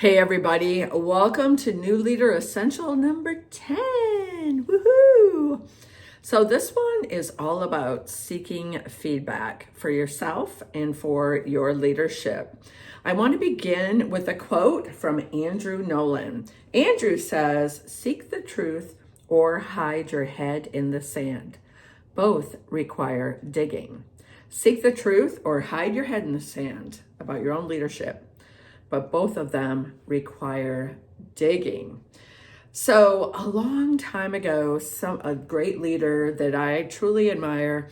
Hey everybody, welcome to New Leader Essential number 10. Woohoo! So this one is all about seeking feedback for yourself and for your leadership. I want to begin with a quote from Andrew Nolan. Andrew says, "Seek the truth or hide your head in the sand. Both require digging." Seek the truth or hide your head in the sand about your own leadership, but both of them require digging. So a long time ago, a great leader that I truly admire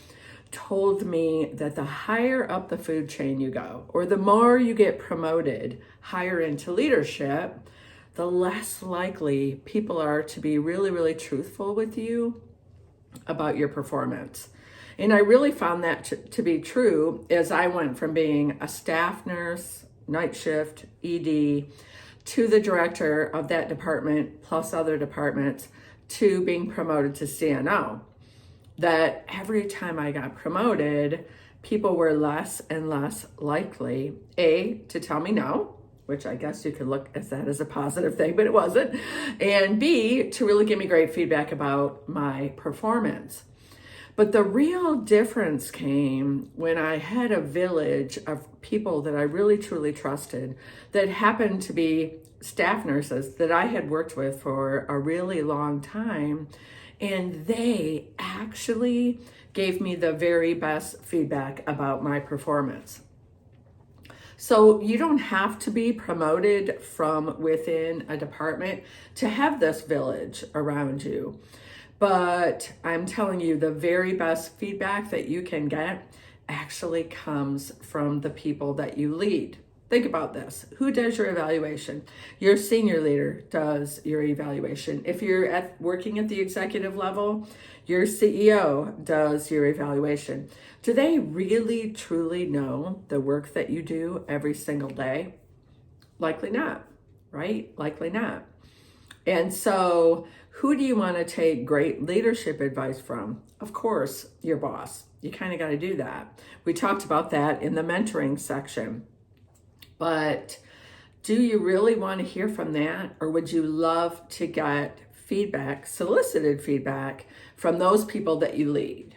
told me that the higher up the food chain you go, or the more you get promoted higher into leadership, the less likely people are to be really, really truthful with you about your performance. And I really found that to be true as I went from being a staff nurse, night shift, ED, to the director of that department plus other departments, to being promoted to CNO. That every time I got promoted, people were less and less likely, A, to tell me no, which I guess you could look at that as a positive thing, but it wasn't, and B, to really give me great feedback about my performance. But the real difference came when I had a village of people that I really truly trusted that happened to be staff nurses that I had worked with for a really long time. And they actually gave me the very best feedback about my performance. So you don't have to be promoted from within a department to have this village around you. But I'm telling you, the very best feedback that you can get actually comes from the people that you lead. Think about this. Who does your evaluation? Your senior leader does your evaluation. If you're working at the executive level, your CEO does your evaluation. Do they really, truly know the work that you do every single day? Likely not, right? Likely not. And so who do you want to take great leadership advice from? Of course, your boss. You kind of got to do that. We talked about that in the mentoring section. But do you really want to hear from that? Or would you love to get feedback, solicited feedback from those people that you lead?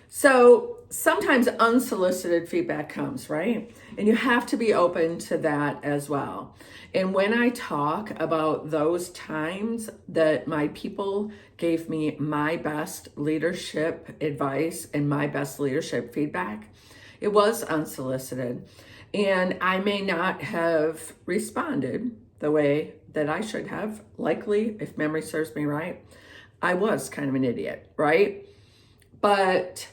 So sometimes unsolicited feedback comes, right? And you have to be open to that as well. And when I talk about those times that my people gave me my best leadership advice and my best leadership feedback, it was unsolicited. And I may not have responded the way that I should have. Likely, if memory serves me right, I was kind of an idiot, right? But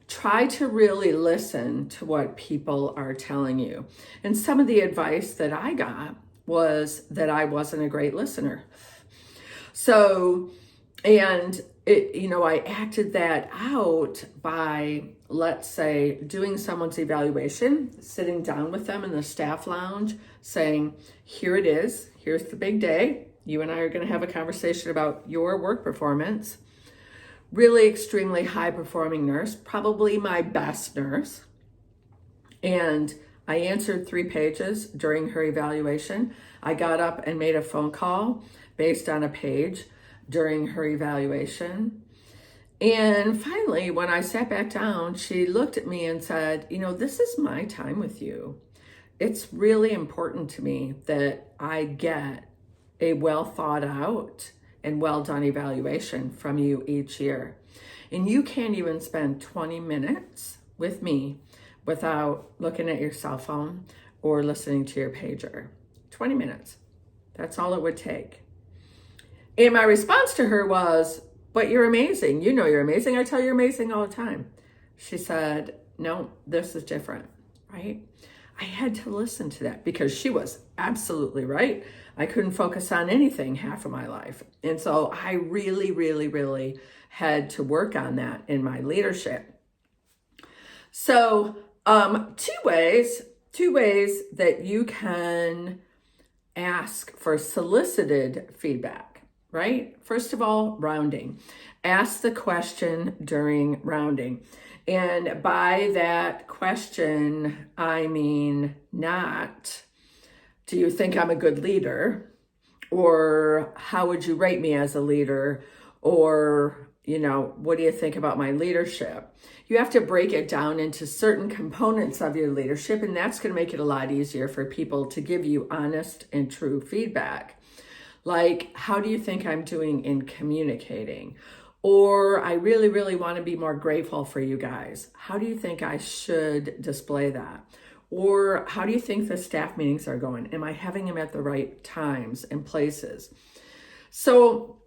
try to really listen to what people are telling you. And some of the advice that I got was that I wasn't a great listener. So, and I acted that out by, let's say, doing someone's evaluation, sitting down with them in the staff lounge, saying, here it is, here's the big day. You and I are going to have a conversation about your work performance. Really extremely high performing nurse, probably my best nurse. And I answered 3 pages during her evaluation. I got up and made a phone call based on a page during her evaluation. And finally, when I sat back down, she looked at me and said, this is my time with you. It's really important to me that I get a well thought out and well done evaluation from you each year. And you can't even spend 20 minutes with me without looking at your cell phone or listening to your pager. 20 minutes. That's all it would take. And my response to her was, but you're amazing. You know you're amazing. I tell you you're amazing all the time. She said, no, this is different, right? I had to listen to that because she was absolutely right. I couldn't focus on anything half of my life. And so I really, really, really had to work on that in my leadership. So two ways that you can ask for solicited feedback, right? First of all, rounding. Ask the question during rounding. And by that question, I mean not Do you think I'm a good leader? Or how would you rate me as a leader? Or, what do you think about my leadership? You have to break it down into certain components of your leadership, and that's going to make it a lot easier for people to give you honest and true feedback. Like, how do you think I'm doing in communicating? Or I really, really want to be more grateful for you guys. How do you think I should display that? Or how do you think the staff meetings are going? Am I having them at the right times and places? So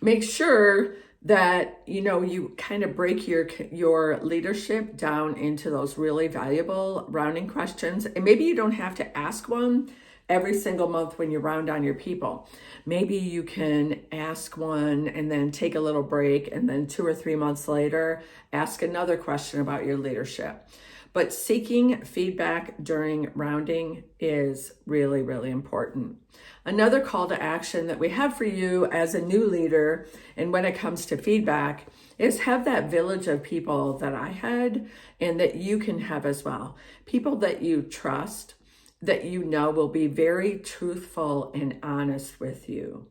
make sure that, you kind of break your leadership down into those really valuable rounding questions. And maybe you don't have to ask one every single month when you round on your people. Maybe you can ask one and then take a little break, and then 2 or 3 months later, ask another question about your leadership. But seeking feedback during rounding is really, really important. Another call to action that we have for you as a new leader, and when it comes to feedback, is have that village of people that I had and that you can have as well. People that you trust, that will be very truthful and honest with you.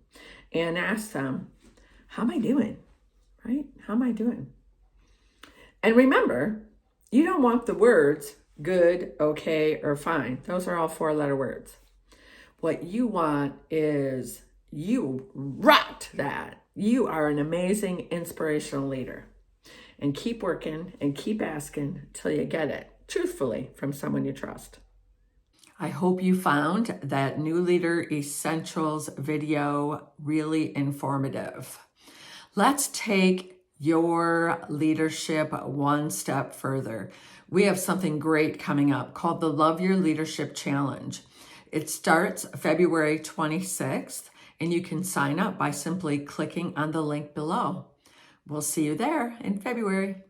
And ask them, how am I doing? Right? How am I doing? And remember, you don't want the words good, okay, or fine. Those are all 4-letter words. What you want is you rocked that. You are an amazing, inspirational leader. And keep working and keep asking till you get it, truthfully, from someone you trust. I hope you found that New Leader Essentials video really informative. Let's take your leadership one step further. We have something great coming up called the Love Your Leadership Challenge. It starts February 26th, and you can sign up by simply clicking on the link below. We'll see you there in February.